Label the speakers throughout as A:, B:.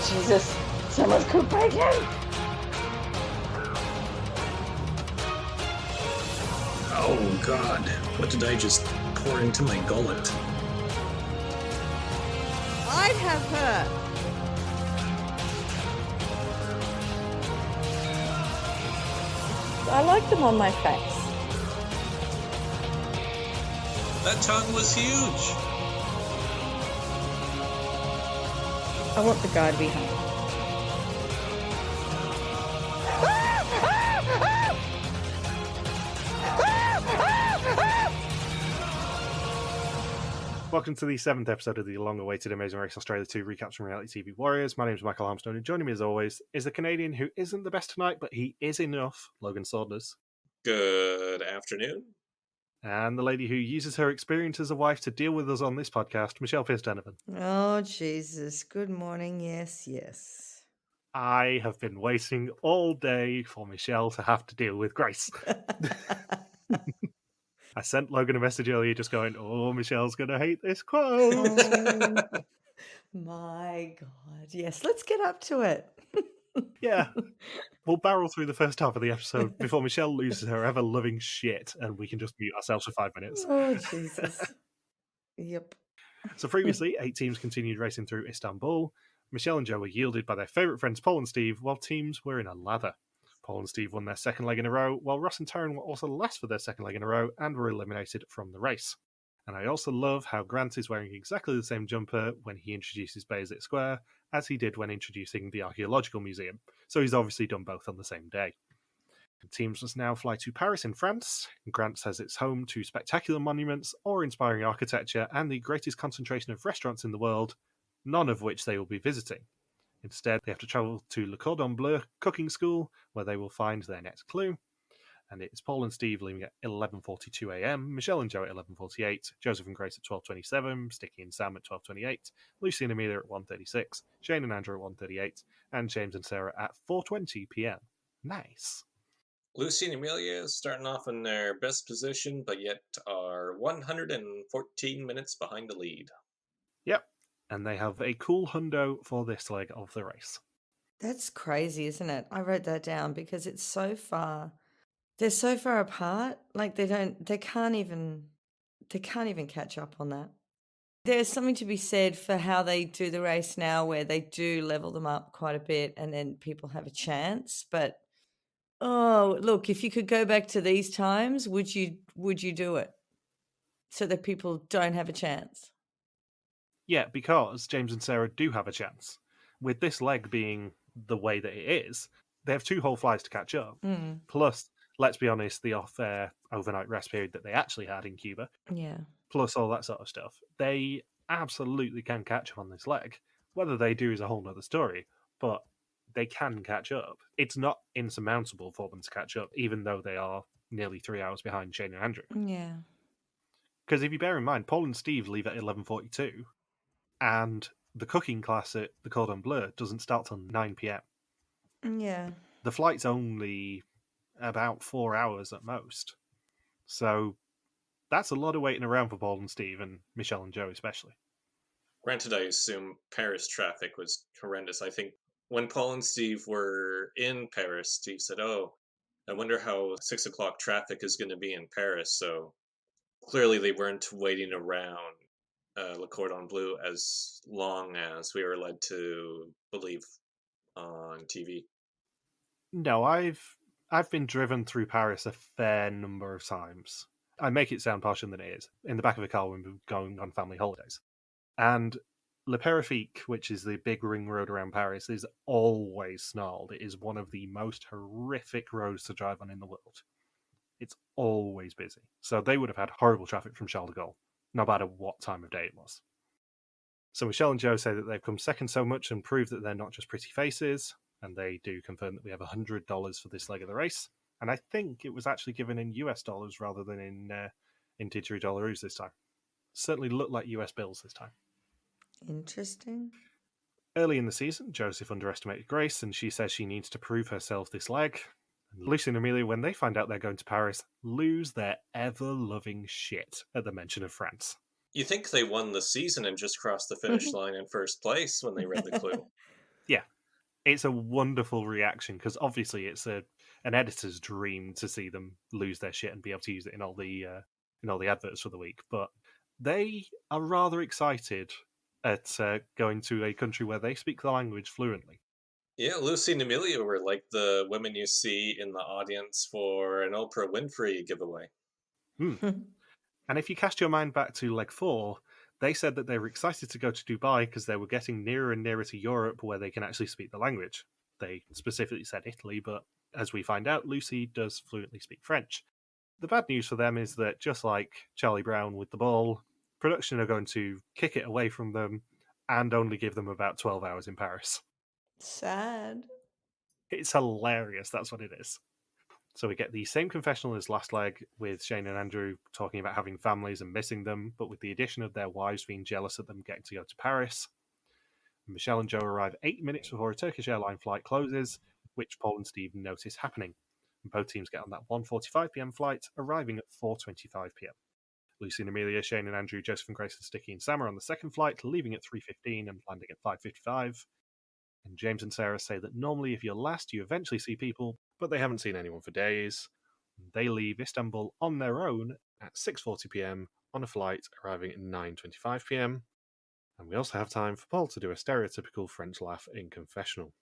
A: Jesus, someone's cooked bacon!
B: Oh God, what did I just pour into my gullet?
C: I'd have her.
A: I like them on my face.
B: That tongue was huge.
A: I want the guy to be hung.
D: Welcome to the 7th episode of the long-awaited Amazing Race Australia 2 recaps from Reality TV Warriors. My name is Michael Armstrong, and joining me as always is the Canadian who isn't the best tonight, but he is enough, Logan Saunders.
B: Good afternoon.
D: And the lady who uses her experience as a wife to deal with us on this podcast, Michelle Pierce-Donovan.
C: Oh, Jesus. Good morning. Yes, yes.
D: I have been waiting all day for Michelle to have to deal with Grace. I sent Logan a message earlier just going, oh, Michelle's going to hate this quote.
C: Oh, my God. Yes, let's get up to it.
D: Yeah. We'll barrel through the first half of the episode before Michelle loses her ever-loving shit and we can just mute ourselves for 5 minutes.
C: Oh, Jesus. Yep.
D: So previously, 8 teams continued racing through Istanbul. Michelle and Joe were yielded by their favourite friends Paul and Steve, while teams were in a lather. Paul and Steve won their second leg in a row, while Ross and Taryn were also last for their second leg in a row and were eliminated from the race. And I also love how Grant is wearing exactly the same jumper when he introduces Bayezid Square as he did when introducing the Archaeological Museum, so he's obviously done both on the same day. The teams must now fly to Paris in France. Grant says it's home to spectacular monuments, awe-inspiring architecture, and the greatest concentration of restaurants in the world, none of which they will be visiting. Instead, they have to travel to Le Cordon Bleu cooking school, where they will find their next clue. And it's Paul and Steve leaving at 11:42 a.m, Michelle and Joe at 11:48, Joseph and Grace at 12:27, Sticky and Sam at 12:28, Lucy and Amelia at 1:36, Shane and Andrew at 1:38, and James and Sarah at 4:20 p.m. Nice.
B: Lucy and Amelia starting off in their best position, but yet are 114 minutes behind the lead.
D: Yep, and they have a cool hundo for this leg of the race.
C: That's crazy, isn't it? I wrote that down because it's so far. They're so far apart. Like they can't even catch up on that. There's something to be said for how they do the race now, where they do level them up quite a bit and then people have a chance. But oh, look, if you could go back to these times, would you do it so that people don't have a chance?
D: Yeah, because James and Sarah do have a chance. With this leg being the way that it is, they have 2 whole flights to catch up. Plus, let's be honest, the off-air overnight rest period that they actually had in Cuba.
C: Yeah.
D: Plus all that sort of stuff. They absolutely can catch up on this leg. Whether they do is a whole nother story, but they can catch up. It's not insurmountable for them to catch up, even though they are nearly 3 hours behind Shane and Andrew.
C: Yeah.
D: Because if you bear in mind, Paul and Steve leave at 11:42, and the cooking class at the Cordon Bleu doesn't start till 9 p.m.
C: Yeah.
D: The flight's only about 4 hours at most. So that's a lot of waiting around for Paul and Steve, and Michelle and Joe especially.
B: Granted, I assume Paris traffic was horrendous. I think when Paul and Steve were in Paris, Steve said, oh, I wonder how 6 o'clock traffic is going to be in Paris. So clearly they weren't waiting around Le Cordon Bleu as long as we were led to believe on TV.
D: No, I've been driven through Paris a fair number of times. I make it sound posher than it is. In the back of a car when we're going on family holidays. And Le Périphérique, which is the big ring road around Paris, is always snarled. It is one of the most horrific roads to drive on in the world. It's always busy. So they would have had horrible traffic from Charles de Gaulle, no matter what time of day it was. So Michelle and Joe say that they've come second so much and prove that they're not just pretty faces, and they do confirm that we have $100 for this leg of the race. And I think it was actually given in US dollars rather than in didgeridoo this time. Certainly looked like US bills this time.
C: Interesting.
D: Early in the season, Joseph underestimated Grace, and she says she needs to prove herself this leg. And Lucy and Amelia, when they find out they're going to Paris, lose their ever-loving shit at the mention of France.
B: You think they won the season and just crossed the finish line in first place when they read the clue.
D: Yeah, It's a wonderful reaction because obviously it's an editor's dream to see them lose their shit and be able to use it in all the adverts for the week. But they are rather excited at going to a country where they speak the language fluently.
B: Yeah, Lucy and Amelia were like the women you see in the audience for an Oprah Winfrey giveaway.
D: And if you cast your mind back to leg 4, they said that they were excited to go to Dubai because they were getting nearer and nearer to Europe where they can actually speak the language. They specifically said Italy, but as we find out, Lucy does fluently speak French. The bad news for them is that, just like Charlie Brown with the ball, production are going to kick it away from them and only give them about 12 hours in Paris.
C: Sad.
D: It's hilarious, that's what it is. So we get the same confessional as last leg, with Shane and Andrew talking about having families and missing them, but with the addition of their wives being jealous of them getting to go to Paris. Michelle and Joe arrive 8 minutes before a Turkish airline flight closes, which Paul and Steve notice happening. And both teams get on that 1:45pm flight, arriving at 4:25pm. Lucy and Amelia, Shane and Andrew, Joseph and Grace and Sticky and Sam are on the second flight, leaving at 3:15 and landing at 5:55. And James and Sarah say that normally if you're last, you eventually see people, but they haven't seen anyone for days. They leave Istanbul on their own at 6:40pm on a flight arriving at 9:25pm. And we also have time for Paul to do a stereotypical French laugh in confessional.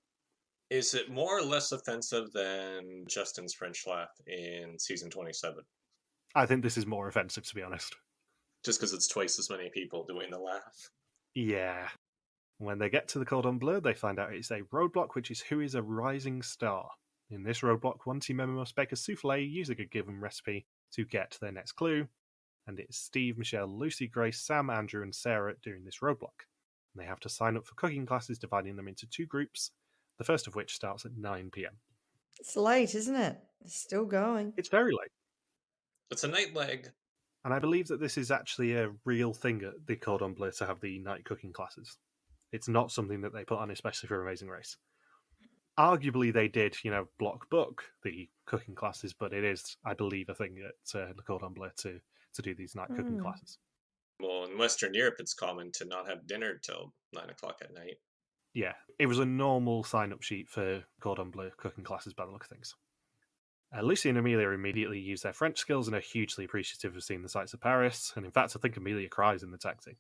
B: Is it more or less offensive than Justin's French laugh in season 27?
D: I think this is more offensive, to be honest.
B: Just because it's twice as many people doing the laugh.
D: Yeah. When they get to the Cordon Bleu, they find out it's a roadblock, which is who is a rising star. In this roadblock, one team member must bake a soufflé using a given recipe to get their next clue. And it's Steve, Michelle, Lucy, Grace, Sam, Andrew, and Sarah doing this roadblock. And they have to sign up for cooking classes, dividing them into 2 groups, the first of which starts at 9pm.
C: It's late, isn't it? It's still going.
D: It's very late.
B: It's a night leg.
D: And I believe that this is actually a real thing at the Cordon Bleu to have the night cooking classes. It's not something that they put on especially for Amazing Race. Arguably, they did, block book the cooking classes, but it is, I believe, a thing at Le Cordon Bleu to do these night cooking classes.
B: Well, in Western Europe, it's common to not have dinner till 9 o'clock at night.
D: Yeah, it was a normal sign-up sheet for Cordon Bleu cooking classes by the look of things. Lucy and Amelia immediately use their French skills and are hugely appreciative of seeing the sights of Paris, and in fact, I think Amelia cries in the taxi.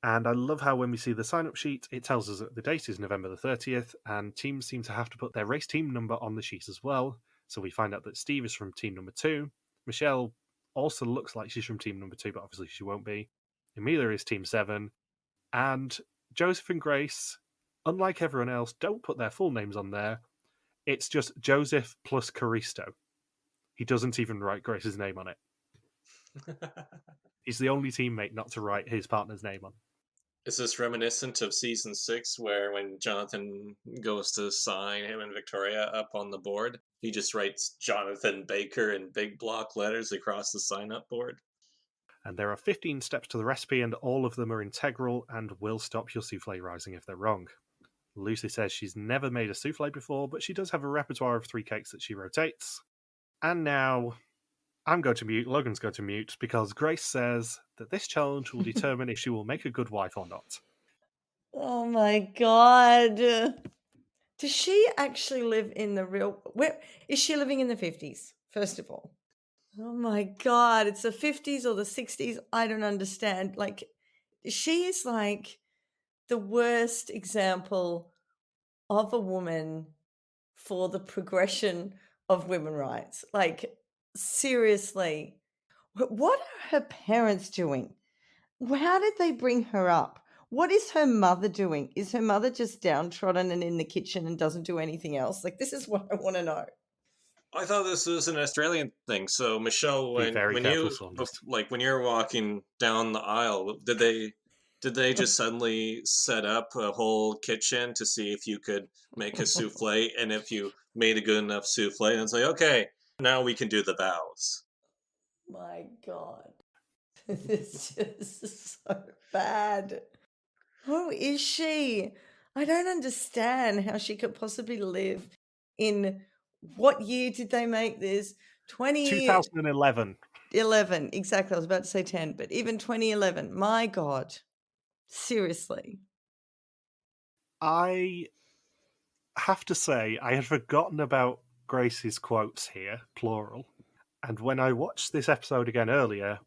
D: And I love how when we see the sign-up sheet, it tells us that the date is November the 30th, and teams seem to have to put their race team number on the sheet as well. So we find out that Steve is from team number 2. Michelle also looks like she's from team number 2, but obviously she won't be. Emilia is team 7. And Joseph and Grace, unlike everyone else, don't put their full names on there. It's just Joseph plus Caristo. He doesn't even write Grace's name on it. He's the only teammate not to write his partner's name on.
B: Is this reminiscent of season 6, where when Jonathan goes to sign him and Victoria up on the board, he just writes Jonathan Baker in big block letters across the sign-up board?
D: And there are 15 steps to the recipe, and all of them are integral and will stop your soufflé rising if they're wrong. Lucy says she's never made a soufflé before, but she does have a repertoire of 3 cakes that she rotates. And now I'm going to mute, Logan's going to mute, because Grace says that this challenge will determine if she will make a good wife or not.
C: Oh my God. Does she actually live in the real... Where is she living in the 50s, first of all? Oh my God. It's the 50s or the 60s. I don't understand. Like, she is like the worst example of a woman for the progression of women's rights. Like, seriously, what are her parents doing? How did they bring her up? What is her mother doing? Is her mother just downtrodden and in the kitchen and doesn't do anything else? Like, this is what I want to know.
B: I thought this was an Australian thing. So, Michelle, when you're walking down the aisle, did they just suddenly set up a whole kitchen to see if you could make a soufflé, and if you made a good enough soufflé, and it's like, okay, now we can do the vows?
C: My God. This is so bad. Who is she? I don't understand how she could possibly live in... What year did they make this?
D: 2011.
C: 11, exactly. I was about to say 10, but even 2011. My God. Seriously.
D: I have to say, I had forgotten about Grace's quotes here, plural. And when I watched this episode again earlier,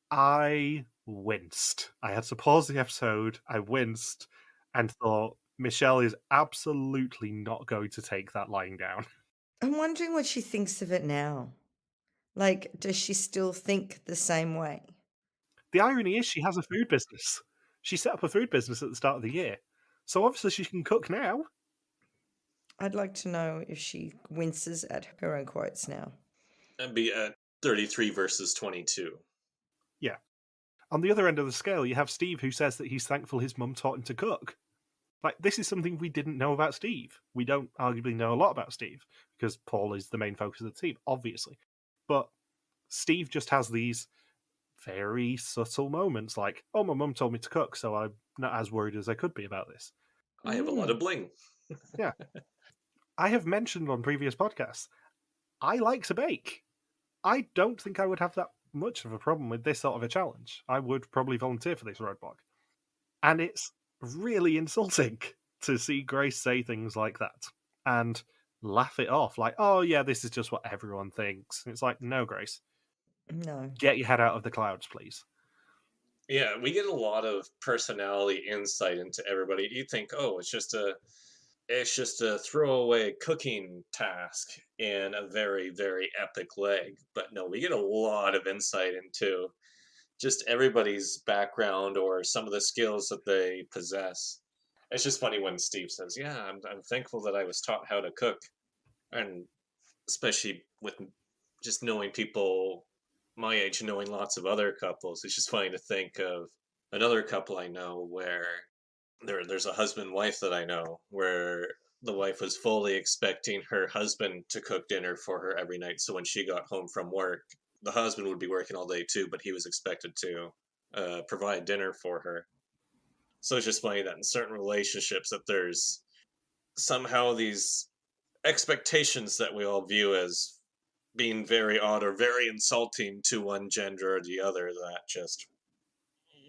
D: I winced. I had to pause the episode, I winced, and thought, Michelle is absolutely not going to take that lying down.
C: I'm wondering what she thinks of it now. Like, does she still think the same way?
D: The irony is she has a food business. She set up a food business at the start of the year. So obviously she can cook now.
C: I'd like to know if she winces at her own quotes now.
B: And be at 33 versus 22.
D: Yeah. On the other end of the scale, you have Steve, who says that he's thankful his mum taught him to cook. Like, this is something we didn't know about Steve. We don't arguably know a lot about Steve, because Paul is the main focus of the team, obviously. But Steve just has these very subtle moments, like, oh, my mum told me to cook, so I'm not as worried as I could be about this.
B: I have a lot of bling.
D: Yeah. I have mentioned on previous podcasts, I like to bake. I don't think I would have that much of a problem with this sort of a challenge. I would probably volunteer for this roadblock. And it's really insulting to see Grace say things like that and laugh it off like, oh yeah, this is just what everyone thinks. It's like, no, Grace,
C: No.
D: get your head out of the clouds, please.
B: Yeah, we get a lot of personality insight into everybody. You think, oh, it's just a throwaway cooking task in a very, very epic leg. But no, we get a lot of insight into just everybody's background or some of the skills that they possess. It's just funny when Steve says, yeah, I'm thankful that I was taught how to cook. And especially with just knowing people my age, knowing lots of other couples, it's just funny to think of another couple I know where there's a husband wife that I know where the wife was fully expecting her husband to cook dinner for her every night. So when she got home from work, the husband would be working all day too, but he was expected to provide dinner for her. So it's just funny that in certain relationships that there's somehow these expectations that we all view as being very odd or very insulting to one gender or the other that just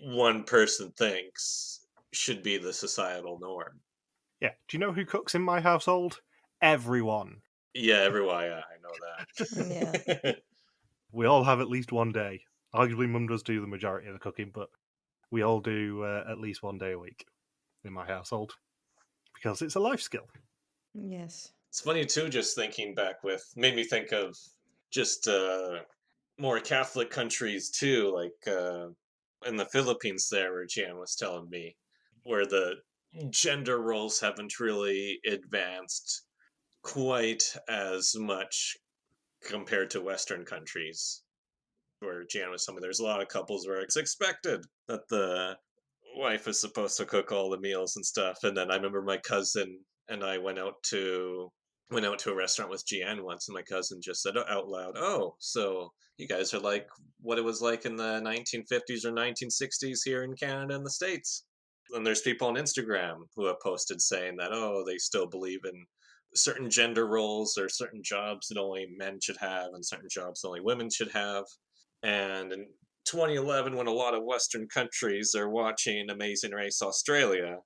B: one person thinks should be the societal norm.
D: Yeah. Do you know who cooks in my household? Everyone.
B: Yeah, everyone, yeah, I know that.
C: Yeah.
D: We all have at least one day. Arguably, Mum does do the majority of the cooking, but we all do at least one day a week in my household because it's a life skill.
C: Yes.
B: It's funny too, just thinking back made me think of just more Catholic countries too, like in the Philippines there, where Jan was telling me, where the gender roles haven't really advanced quite as much compared to Western countries. Where Jan was telling me there's a lot of couples where it's expected that the wife is supposed to cook all the meals and stuff. And then I remember my cousin and I went out to a restaurant with Gian once, and my cousin just said out loud, "Oh, so you guys are like what it was like in the 1950s or 1960s here in Canada and the States." And there's people on Instagram who have posted saying that, oh, they still believe in certain gender roles or certain jobs that only men should have and certain jobs only women should have. And in 2011, when a lot of Western countries are watching Amazing Race Australia,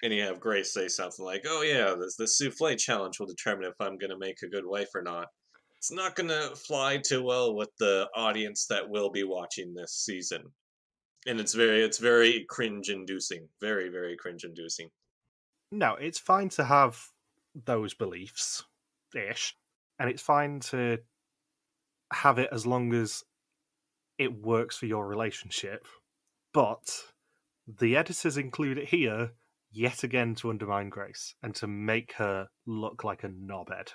B: and you have Grace say something like, oh yeah, the Soufflé challenge will determine if I'm going to make a good wife or not. It's not going to fly too well with the audience that will be watching this season. And it's very cringe-inducing. Very, very cringe-inducing.
D: No, it's fine to have those beliefs-ish, and it's fine to have it as long as it works for your relationship. But the editors include it here yet again to undermine Grace and to make her look like a knobhead.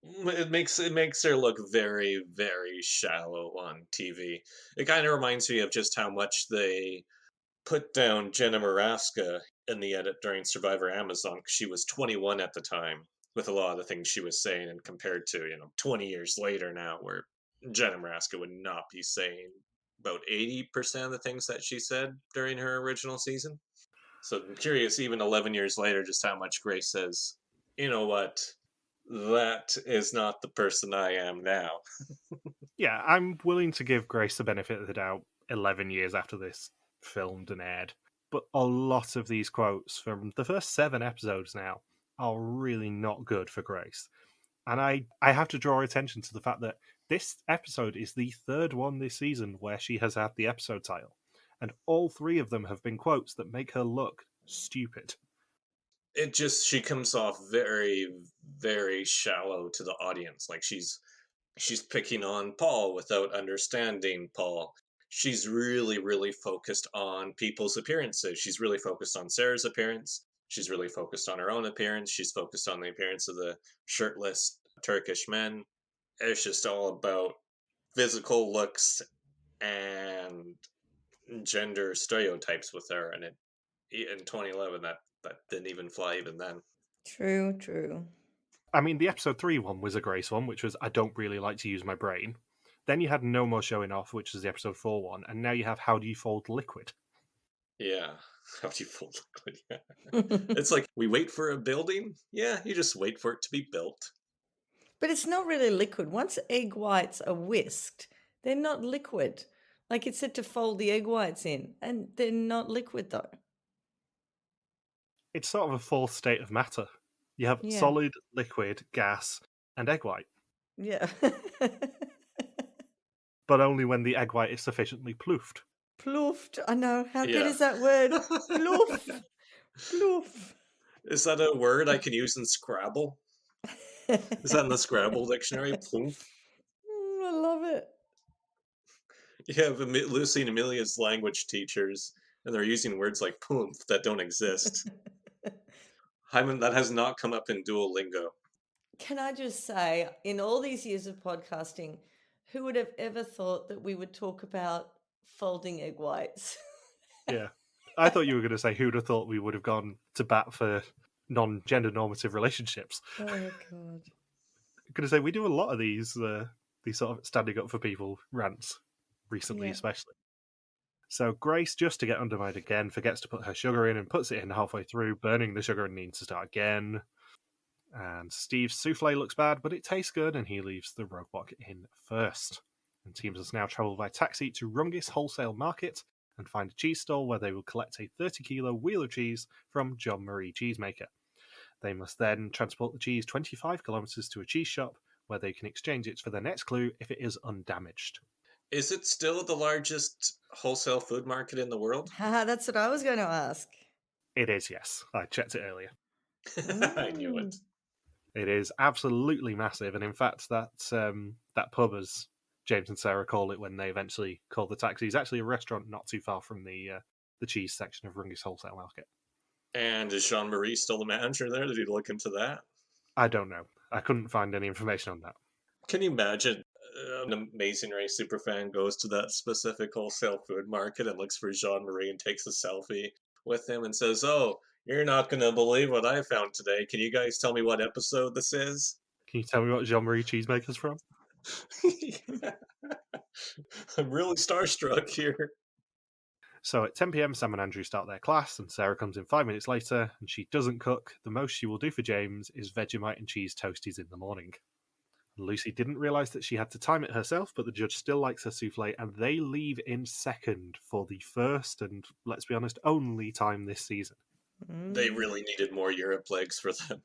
B: It makes her look very, very shallow on TV. It kind of reminds me of just how much they put down Jenna Maraska in the edit during Survivor Amazon, because she was 21 at the time, with a lot of the things she was saying, and compared to 20 years later now, where Jenna Maraska would not be saying about 80% of the things that she said during her original season. So I'm curious, even 11 years later, just how much Grace says, you know what, that is not the person I am now.
D: Yeah, I'm willing to give Grace the benefit of the doubt 11 years after this filmed and aired. But a lot of these quotes from the first 7 episodes now are really not good for Grace. And I have to draw attention to the fact that this episode is the third one this season where she has had the episode title. And all three of them have been quotes that make her look stupid.
B: She comes off very, very shallow to the audience. Like she's picking on Paul without understanding Paul. She's really, really focused on people's appearances. She's really focused on Sarah's appearance. She's really focused on her own appearance. She's focused on the appearance of the shirtless Turkish men. It's just all about physical looks and gender stereotypes with her. And in 2011, that didn't even fly even then.
C: True.
D: I mean, the episode 3 one was a Grace one, which was I don't really like to use my brain. Then you had No More Showing Off, which is the episode 4 one, and now you have How Do You Fold Liquid?
B: Yeah. How do you fold liquid? Yeah. It's like, we wait for a building? Yeah, you just wait for it to be built.
C: But it's not really liquid. Once egg whites are whisked, they're not liquid. Like it's said to fold the egg whites in, and they're not liquid though.
D: It's sort of a fourth state of matter. You have
C: Yeah.
D: solid, liquid, gas, and egg white.
C: Yeah.
D: But only when the egg white is sufficiently ploofed.
C: Ploofed. I know. How good
B: Yeah.
C: is that word? Ploof. Ploof.
B: Is that a word I can use in Scrabble? Is that in the Scrabble dictionary? Ploomphed?
C: I love it.
B: You have Lucy and Amelia's language teachers, and they're using words like poomph that don't exist. That has not come up in Duolingo.
C: Can I just say, in all these years of podcasting, who would have ever thought that we would talk about folding egg whites?
D: Yeah. I thought you were going to say who'd have thought we would have gone to bat for non-gender normative relationships.
C: Oh, God.
D: I'm going to say we do a lot of these sort of standing up for people rants recently,
C: Yeah.
D: especially. So Grace, just to get undermined again, forgets to put her sugar in and puts it in halfway through, burning the sugar and needs to start again. And Steve's souffle looks bad, but it tastes good, and he leaves the roadblock in first. And teams must now travel by taxi to Rungis Wholesale Market and find a cheese stall where they will collect a 30-kilo wheel of cheese from John Marie Cheesemaker. They must then transport the cheese 25 kilometres to a cheese shop where they can exchange it for their next clue if it is undamaged.
B: Is it still the largest wholesale food market in the world?
C: Haha, that's what I was going to ask.
D: It is, yes. I checked it earlier.
B: I knew it.
D: It is absolutely massive, and in fact, that pub, as James and Sarah call it when they eventually call the taxi, is actually a restaurant not too far from the cheese section of Rungis Wholesale Market.
B: And is Jean-Marie still the manager there? Did he look into that?
D: I don't know. I couldn't find any information on that.
B: Can you imagine an Amazing Race superfan goes to that specific wholesale food market and looks for Jean-Marie and takes a selfie with him and says, "Oh, you're not going to believe what I found today. Can you guys tell me what episode this is?"
D: Can you tell me what Jean Marie Cheesemaker's from?
B: I'm really starstruck here.
D: So at 10 p.m, Sam and Andrew start their class, and Sarah comes in 5 minutes later, and she doesn't cook. The most she will do for James is Vegemite and cheese toasties in the morning. Lucy didn't realise that she had to time it herself, but the judge still likes her souffle, and they leave in second for the first and, let's be honest, only time this season.
B: They really needed more Europe legs for them.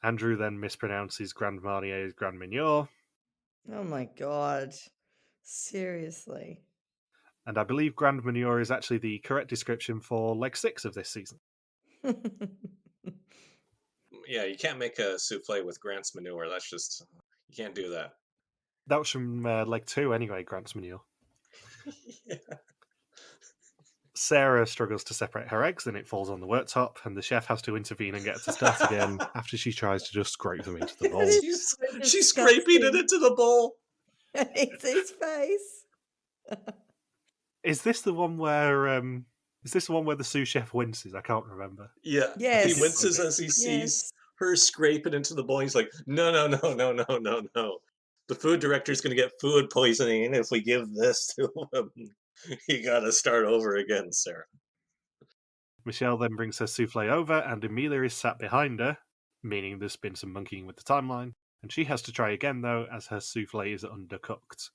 D: Andrew then mispronounces Grand Marnier as Grand Mignor,
C: Oh my God. Seriously.
D: and I believe Grand Manure is actually the correct description for leg 6 of this season.
B: Yeah, you can't make a souffle with Grant's manure. That's just, you can't do that.
D: That was from leg 2 anyway, Grant's Manure.
B: Yeah.
D: Sarah struggles to separate her eggs and it falls on the worktop, and the chef has to intervene and get it to start again after she tries to just scrape them into the bowl.
C: That is
B: She's,
C: so
B: she's scraping it
C: disgusting.
B: into the bowl.
C: It's his face.
D: Is this the one where the sous chef winces? I can't remember.
B: Yeah.
C: Yes.
B: He winces as he sees
C: Yes.
B: her scrape it into the bowl. He's like, no. The food director's going to get food poisoning if we give this to him. You got to start over again, Sarah.
D: Michelle then brings her souffle over, and Amelia is sat behind her, meaning there's been some monkeying with the timeline, and she has to try again, though, as her souffle is undercooked.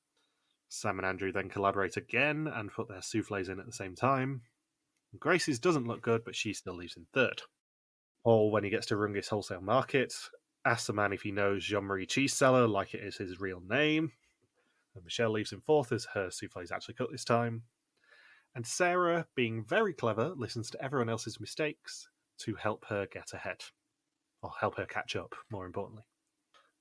D: Sam and Andrew then collaborate again and put their souffles in at the same time. Grace's doesn't look good, but she still leaves in third. Paul, when he gets to Rungus Wholesale Market, asks the man if he knows Jean-Marie Cheese Seller, like it is his real name. And Michelle leaves him forth as her soufflé is actually cut this time. And Sarah, being very clever, listens to everyone else's mistakes to help her get ahead. Or help her catch up, more importantly.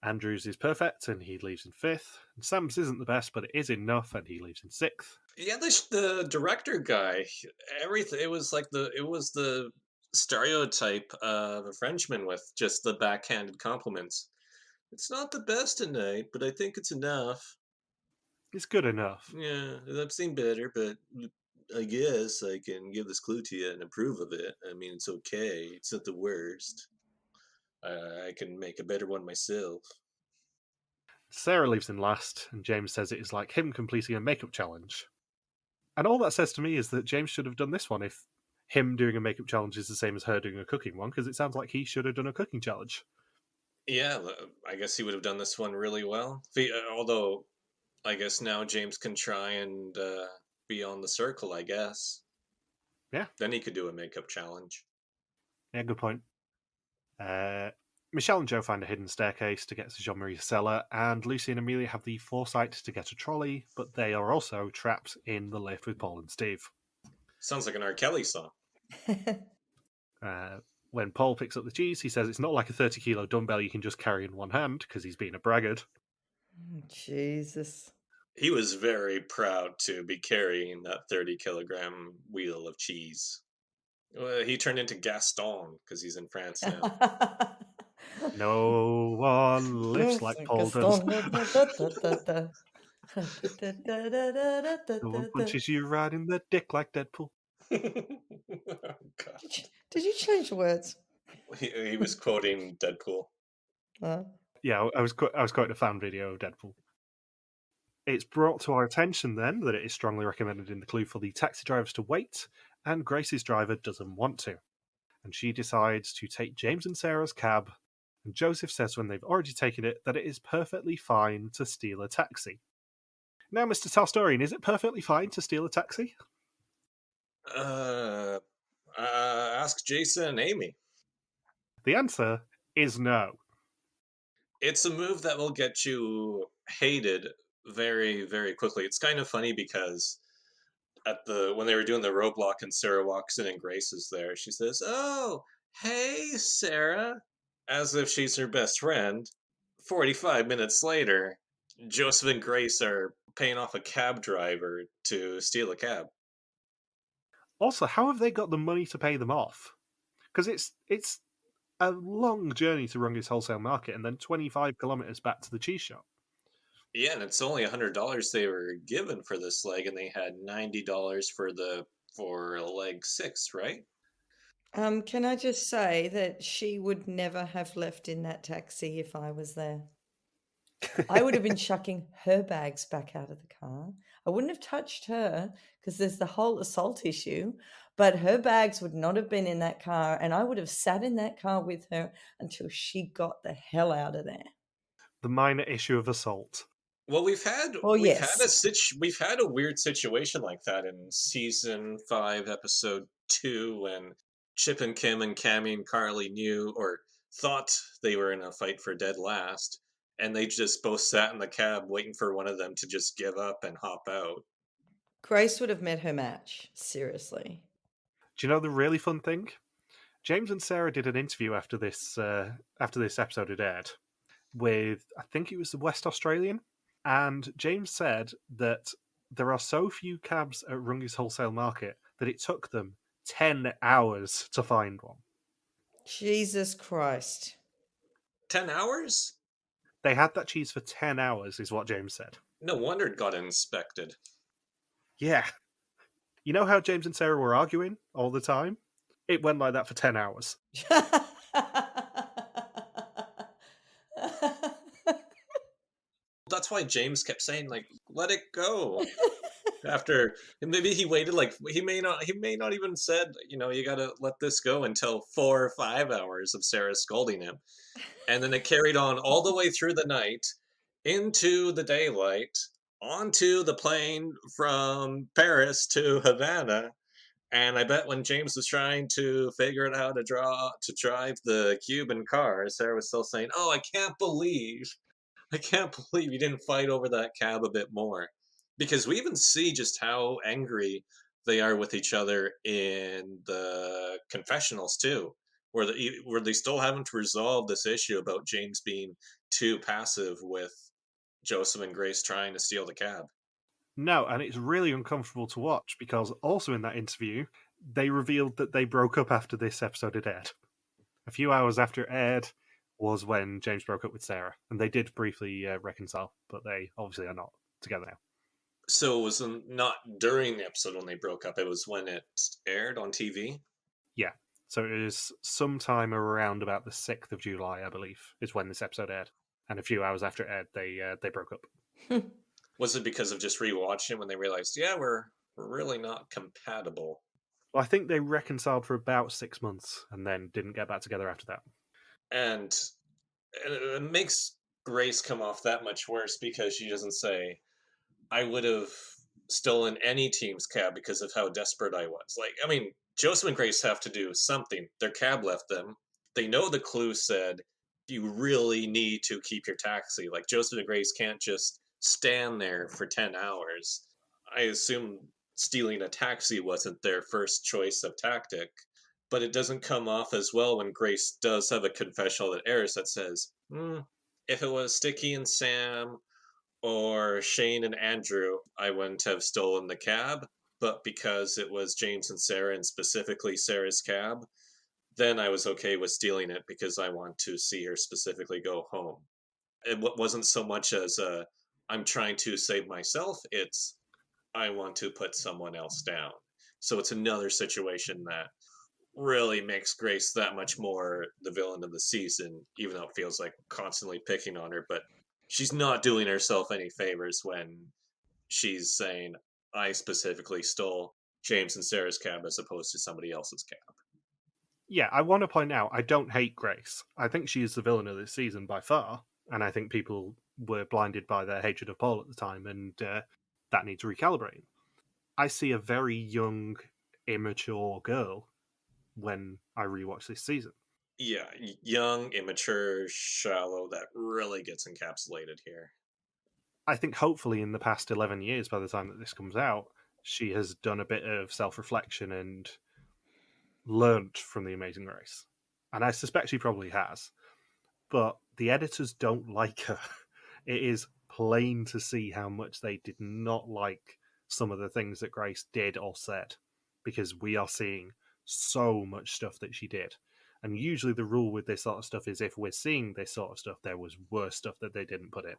D: Andrews is perfect, and he leaves in 5th. And Sam's isn't the best, but it is enough, and he leaves in 6th.
B: Yeah, the director guy, everything. It was the stereotype of a Frenchman with just the backhanded compliments. It's not the best tonight, but I think it's enough.
D: It's good enough.
B: Yeah, I've seen better, but I guess I can give this clue to you and approve of it. I mean, it's okay. It's not the worst. I can make a better one myself.
D: Sarah leaves in last, and James says it is like him completing a makeup challenge. And all that says to me is that James should have done this one if him doing a makeup challenge is the same as her doing a cooking one, because it sounds like he should have done a cooking challenge.
B: Yeah, I guess he would have done this one really well. Although, I guess now James can try and be on the circle, I guess.
D: Yeah.
B: Then he could do a makeup challenge.
D: Yeah, good point. Michelle and Joe find a hidden staircase to get to Jean-Marie's cellar, and Lucy and Amelia have the foresight to get a trolley, but they are also trapped in the lift with Paul and Steve.
B: Sounds like an R. Kelly song.
D: When Paul picks up the cheese, he says it's not like a 30-kilo dumbbell you can just carry in one hand, because he's being a braggart.
C: Jesus.
B: He was very proud to be carrying that 30-kilogram wheel of cheese. He turned into Gaston because he's in France now.
D: No one lifts like Paul does. No one punches you right in the dick like Deadpool.
B: Oh, God.
C: Did you change the words?
B: He was quoting Deadpool.
D: Yeah, I was quoting a fan video of Deadpool. It's brought to our attention then that it is strongly recommended in the clue for the taxi drivers to wait, and Grace's driver doesn't want to. And she decides to take James and Sarah's cab, and Joseph says when they've already taken it that it is perfectly fine to steal a taxi. Now, Mr. Tolstorian, is it perfectly fine to steal a taxi?
B: Ask Jason and Amy.
D: The answer is no.
B: It's a move that will get you hated very, very quickly. It's kind of funny because when they were doing the roadblock and Sarah walks in and Grace is there, she says, "Oh, hey, Sarah," as if she's her best friend. 45 minutes later, Joseph and Grace are paying off a cab driver to steal a cab.
D: Also, how have they got the money to pay them off? Because it's a long journey to Rungus Wholesale Market and then 25 kilometers back to the cheese shop.
B: Yeah, and it's only $100 they were given for this leg, and they had $90 for leg 6, right?
C: Can I just say that she would never have left in that taxi if I was there. I would have been chucking her bags back out of the car. I wouldn't have touched her because there's the whole assault issue, but her bags would not have been in that car, and I would have sat in that car with her until she got the hell out of there.
D: The minor issue of assault.
B: Well, we've had a weird situation like that in season 5, episode 2, when Chip and Kim and Cammy and Carly knew or thought they were in a fight for dead last, and they just both sat in the cab waiting for one of them to just give up and hop out.
C: Grace would have met her match, seriously.
D: Do you know the really fun thing? James and Sarah did an interview after this episode had aired with, I think it was the West Australian, and James said that there are so few cabs at Rungus Wholesale Market that it took them 10 hours to find one.
C: Jesus Christ.
B: 10 hours?
D: They had that cheese for 10 hours, is what James said.
B: No wonder it got inspected.
D: Yeah. You know how James and Sarah were arguing all the time? It went like that for 10 hours.
B: That's why James kept saying, like, let it go. After maybe he waited, like he may not even said, you gotta let this go until 4 or 5 hours of Sarah scolding him. And then it carried on all the way through the night, into the daylight, onto the plane from Paris to Havana, And I bet when James was trying to figure out how to drive the Cuban car, Sarah was still saying, "Oh, I can't believe you didn't fight over that cab a bit more." Because we even see just how angry they are with each other in the confessionals too, where they still haven't resolved this issue about James being too passive with Joseph and Grace trying to steal the cab.
D: No, and it's really uncomfortable to watch because also in that interview, they revealed that they broke up after this episode had aired. A few hours after it aired was when James broke up with Sarah, and they did briefly reconcile, but they obviously are not together now.
B: So it was not during the episode when they broke up, it was when it aired on TV?
D: Yeah, so it was sometime around about the 6th of July, I believe, is when this episode aired. And a few hours after it aired, they broke up.
B: Was it because of just rewatching when they realized, yeah, we're really not compatible?
D: Well, I think they reconciled for about 6 months and then didn't get back together after that.
B: And it makes Grace come off that much worse because she doesn't say, I would have stolen any team's cab because of how desperate I was. Like, I mean, Joseph and Grace have to do something. Their cab left them. They know the clue said, you really need to keep your taxi. Like, Joseph and Grace can't just stand there for 10 hours. I assume stealing a taxi wasn't their first choice of tactic, but it doesn't come off as well when Grace does have a confessional that airs that says, if it was Sticky and Sam or Shane and Andrew, I wouldn't have stolen the cab, but because it was James and Sarah, and specifically Sarah's cab, then I was okay with stealing it because I want to see her specifically go home. It wasn't so much as I'm trying to save myself, it's I want to put someone else down. So it's another situation that really makes Grace that much more the villain of the season, even though it feels like constantly picking on her. But she's not doing herself any favors when she's saying, I specifically stole James and Sarah's cab as opposed to somebody else's cab.
D: Yeah, I want to point out, I don't hate Grace. I think she is the villain of this season by far, and I think people were blinded by their hatred of Paul at the time, and that needs recalibrating. I see a very young, immature girl when I rewatch this season.
B: Yeah, young, immature, shallow, that really gets encapsulated here.
D: I think hopefully in the past 11 years, by the time that this comes out, she has done a bit of self-reflection and learnt from The Amazing Race. And I suspect she probably has. But the editors don't like her. It is plain to see how much they did not like some of the things that Grace did or said, because we are seeing so much stuff that she did. And usually the rule with this sort of stuff is if we're seeing this sort of stuff, there was worse stuff that they didn't put in.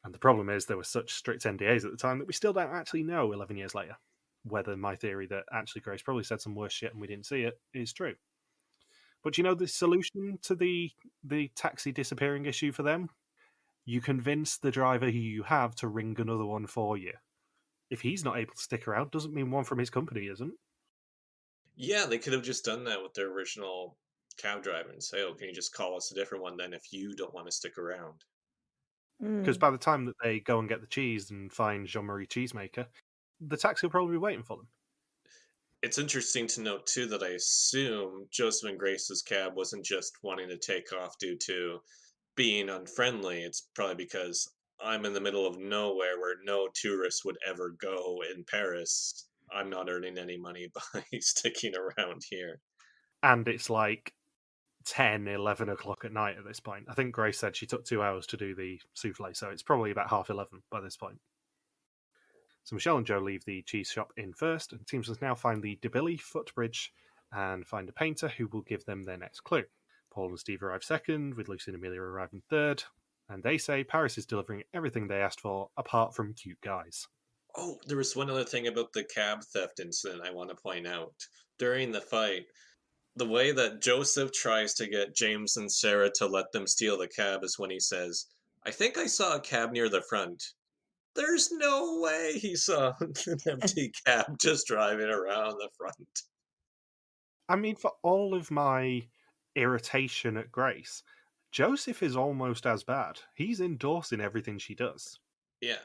D: And the problem is there were such strict NDAs at the time that we still don't actually know 11 years later whether my theory that actually Grace probably said some worse shit and we didn't see it is true. But you know the solution to the taxi disappearing issue for them? You convince the driver who you have to ring another one for you. If he's not able to stick around, doesn't mean one from his company isn't.
B: Yeah, they could have just done that with their original cab driver and say, oh, can you just call us a different one then if you don't want to stick around?
D: Because by the time that they go and get the cheese and find Jean-Marie Cheesemaker, the taxi will probably be waiting for them.
B: It's interesting to note, too, that I assume Joseph and Grace's cab wasn't just wanting to take off due to being unfriendly. It's probably because I'm in the middle of nowhere where no tourist would ever go in Paris. I'm not earning any money by sticking around here.
D: And it's like 10, 11 o'clock at night at this point. I think Grace said she took 2 hours to do the souffle, so it's probably about 11:30 by this point. So Michelle and Joe leave the cheese shop in first, and the teams must now find the DeBilly footbridge and find a painter who will give them their next clue. Paul and Steve arrive second, with Lucy and Amelia arriving third, and they say Paris is delivering everything they asked for, apart from cute guys.
B: Oh, there was one other thing about the cab theft incident I want to point out. During the fight, the way that Joseph tries to get James and Sarah to let them steal the cab is when he says, I think I saw a cab near the front. There's no way he saw an empty cab just driving around the front.
D: I mean, for all of my irritation at Grace, Joseph is almost as bad. He's endorsing everything she does.
B: Yeah.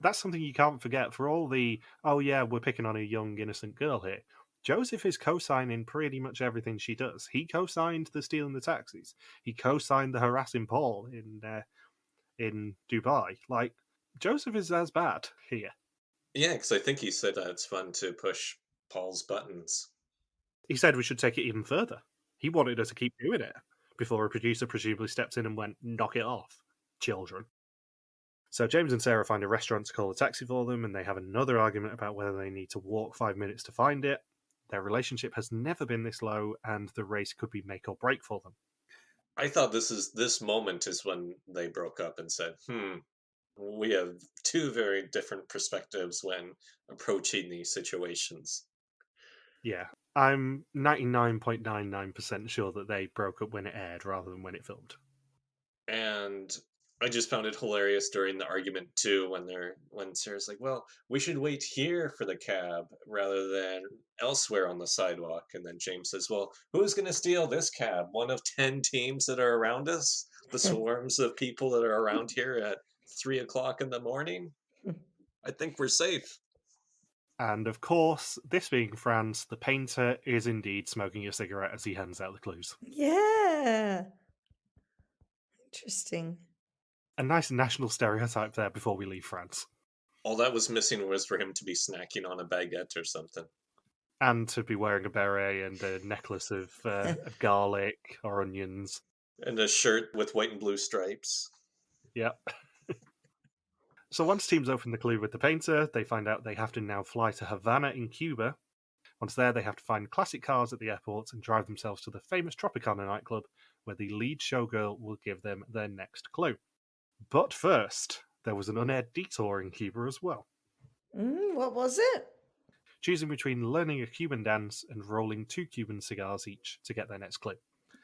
D: that's something you can't forget. For all the, oh yeah, we're picking on a young, innocent girl here, Joseph is co-signing pretty much everything she does. He co-signed the stealing the taxis. He co-signed the harassing Paul in Dubai. Like, Joseph is as bad here.
B: Yeah, because I think he said that it's fun to push Paul's buttons.
D: He said we should take it even further. He wanted her to keep doing it before a producer presumably stepped in and went, knock it off, children. So James and Sarah find a restaurant to call a taxi for them, and they have another argument about whether they need to walk 5 minutes to find it. Their relationship has never been this low, and the race could be make or break for them.
B: I thought this moment is when they broke up and said, we have two very different perspectives when approaching these situations.
D: Yeah, I'm 99.99% sure that they broke up when it aired rather than when it filmed.
B: And I just found it hilarious during the argument too when Sarah's like, well, we should wait here for the cab rather than elsewhere on the sidewalk. And then James says, well, who's going to steal this cab? One of 10 teams that are around us? The swarms of people that are around here at 3 o'clock in the morning? I think we're safe.
D: And of course, this being France, the painter is indeed smoking a cigarette as he hands out the clues.
C: Yeah. Interesting.
D: A nice national stereotype there before we leave France.
B: All that was missing was for him to be snacking on a baguette or something.
D: And to be wearing a beret and a necklace of garlic or onions.
B: And a shirt with white and blue stripes.
D: Yep. So once teams open the clue with the painter, they find out they have to now fly to Havana in Cuba. Once there, they have to find classic cars at the airport and drive themselves to the famous Tropicana nightclub, where the lead showgirl will give them their next clue. But first, there was an unaired detour in Cuba as well.
C: What was it?
D: Choosing between learning a Cuban dance and rolling 2 Cuban cigars each to get their next clue.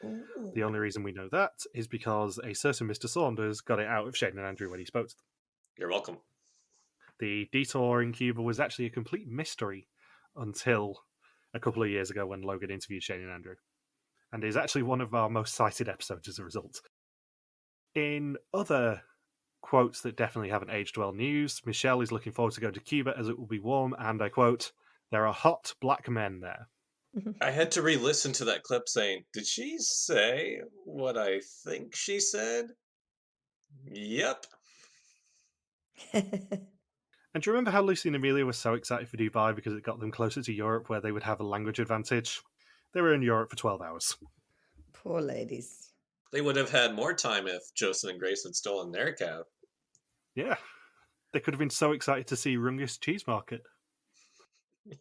C: Ooh.
D: The only reason we know that is because a certain Mr. Saunders got it out of Shane and Andrew when he spoke to them.
B: You're welcome.
D: The detour in Cuba was actually a complete mystery until a couple of years ago when Logan interviewed Shane and Andrew, and is actually one of our most cited episodes as a result. In other quotes that definitely haven't aged well news, Michelle is looking forward to going to Cuba as it will be warm, and I quote, there are hot black men there.
B: I had to re-listen to that clip saying, did she say what I think she said? Yep.
D: And do you remember how Lucy and Amelia were so excited for Dubai because it got them closer to Europe where they would have a language advantage? They were in Europe for 12 hours.
C: Poor ladies.
B: They would have had more time if Joseph and Grace had stolen their cab.
D: Yeah. They could have been so excited to see Rungus Cheese Market.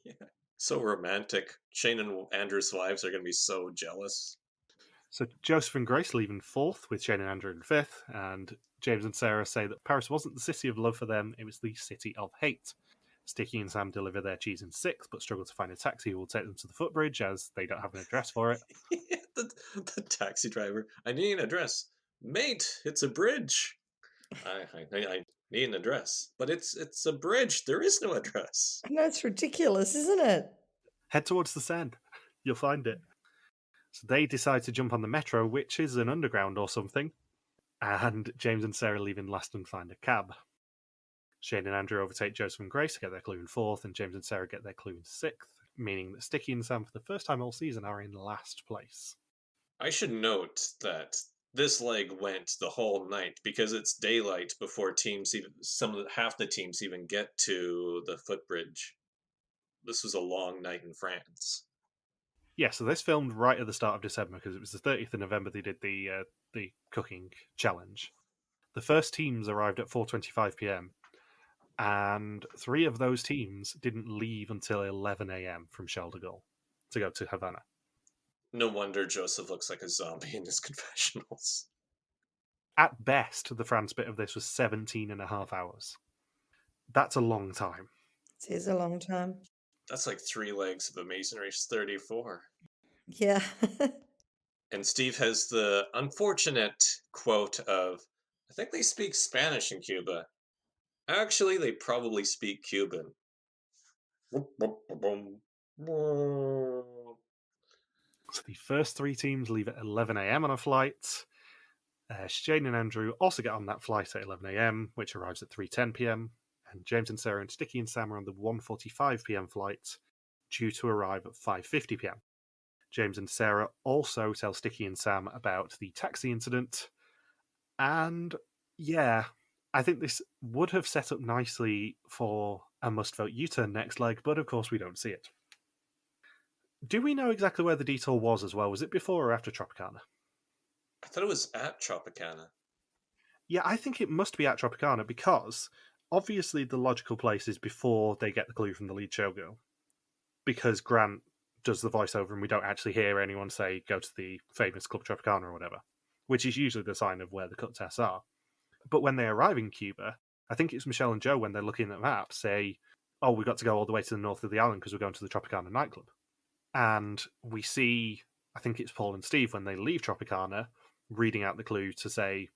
B: Yeah. So romantic. Shane and Andrew's wives are going to be so jealous.
D: So Joseph and Grace leave in 4th, with Shane and Andrew in 5th, and James and Sarah say that Paris wasn't the city of love for them, it was the city of hate. Sticky and Sam deliver their cheese in 6th, but struggle to find a taxi who will take them to the footbridge, as they don't have an address for it.
B: the taxi driver, I need an address. Mate, it's a bridge. I need an address. But it's a bridge. There is no address.
C: I know, it's ridiculous, isn't it?
D: Head towards the Seine. You'll find it. So they decide to jump on the metro, which is an underground or something, and James and Sarah leave in last and find a cab. Shane and Andrew overtake Joseph and Grace to get their clue in 4th, and James and Sarah get their clue in 6th, meaning that Sticky and Sam, for the first time all season, are in last place.
B: I should note that this leg went the whole night because it's daylight before teams even half the teams even get to the footbridge. This was a long night in France.
D: Yeah, so this filmed right at the start of December because it was the 30th of November they did the cooking challenge. The first teams arrived at 4:25 p.m. and 3 of those teams didn't leave until 11 a.m. from Charles de Gaulle to go to Havana.
B: No wonder Joseph looks like a zombie in his confessionals.
D: At best, the France bit of this was 17 and a half hours. That's a long time.
C: It is a long time.
B: That's like 3 legs of Amazing Race 34.
C: Yeah.
B: And Steve has the unfortunate quote of, I think they speak Spanish in Cuba. Actually, they probably speak Cuban.
D: So the first 3 teams leave at 11 a.m. on a flight. Shane and Andrew also get on that flight at 11 a.m., which arrives at 3:10 p.m. and James and Sarah and Sticky and Sam are on the 1:45 p.m. flight, due to arrive at 5:50 p.m. James and Sarah also tell Sticky and Sam about the taxi incident, and yeah, I think this would have set up nicely for a must vote U-turn next leg, but of course we don't see it. Do we know exactly where the Detour was as well? Was it before or after Tropicana?
B: I thought it was at Tropicana.
D: Yeah, I think it must be at Tropicana because obviously the logical place is before they get the clue from the lead showgirl, because Grant does the voiceover and we don't actually hear anyone say go to the famous Club Tropicana or whatever, which is usually the sign of where the cut tests are. But when they arrive in Cuba, I think it's Michelle and Joe, when they're looking at the map, say, oh, we've got to go all the way to the north of the island because we're going to the Tropicana nightclub. And we see, I think it's Paul and Steve, when they leave Tropicana, reading out the clue to say,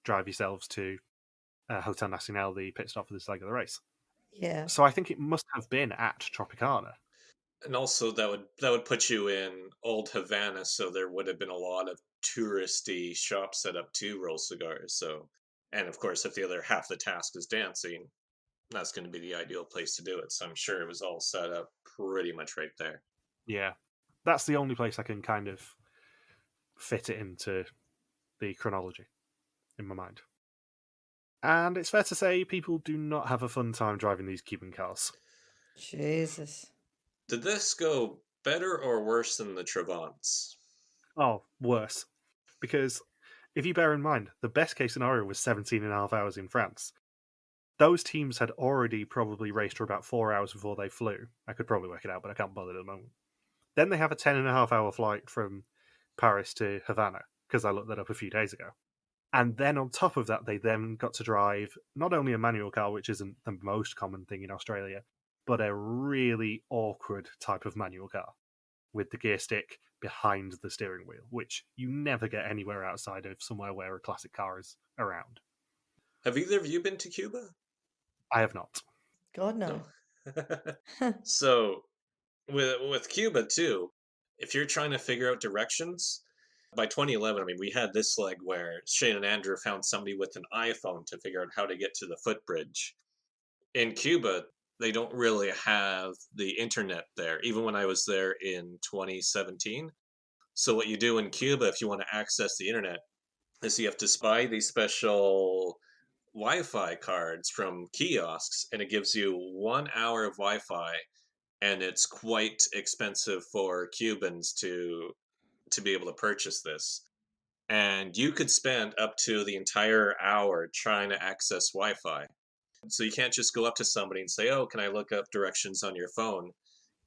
D: drive yourselves to Hotel Nacional, the pit stop for this leg of the race.
C: Yeah.
D: So I think it must have been at Tropicana.
B: And also that would put you in old Havana, so there would have been a lot of touristy shops set up to roll cigars. So, and of course, if the other half of the task is dancing, that's going to be the ideal place to do it. So I'm sure it was all set up pretty much right there.
D: Yeah, that's the only place I can kind of fit it into the chronology in my mind. And it's fair to say people do not have a fun time driving these Cuban cars.
C: Jesus.
B: Did this go better or worse than the Travants?
D: Oh, worse. Because if you bear in mind, the best case scenario was 17 and a half hours in France. Those teams had already probably raced for about 4 hours before they flew. I could probably work it out, but I can't bother at the moment. Then they have a 10 and a half hour flight from Paris to Havana, because I looked that up a few days ago. And then on top of that, they then got to drive not only a manual car, which isn't the most common thing in Australia, but a really awkward type of manual car with the gear stick behind the steering wheel, which you never get anywhere outside of somewhere where a classic car is around.
B: Have either of you been to Cuba?
D: I have not.
C: God, no.
B: So, with Cuba too, if you're trying to figure out directions, by 2011, I mean, we had this leg where Shane and Andrew found somebody with an iPhone to figure out how to get to the footbridge. In Cuba, they don't really have the internet there, even when I was there in 2017. So what you do in Cuba, if you want to access the internet, is you have to buy these special Wi-Fi cards from kiosks, and it gives you 1 hour of Wi-Fi, and it's quite expensive for Cubans to be able to purchase this. And you could spend up to the entire hour trying to access Wi-Fi. So you can't just go up to somebody and say, oh, can I look up directions on your phone?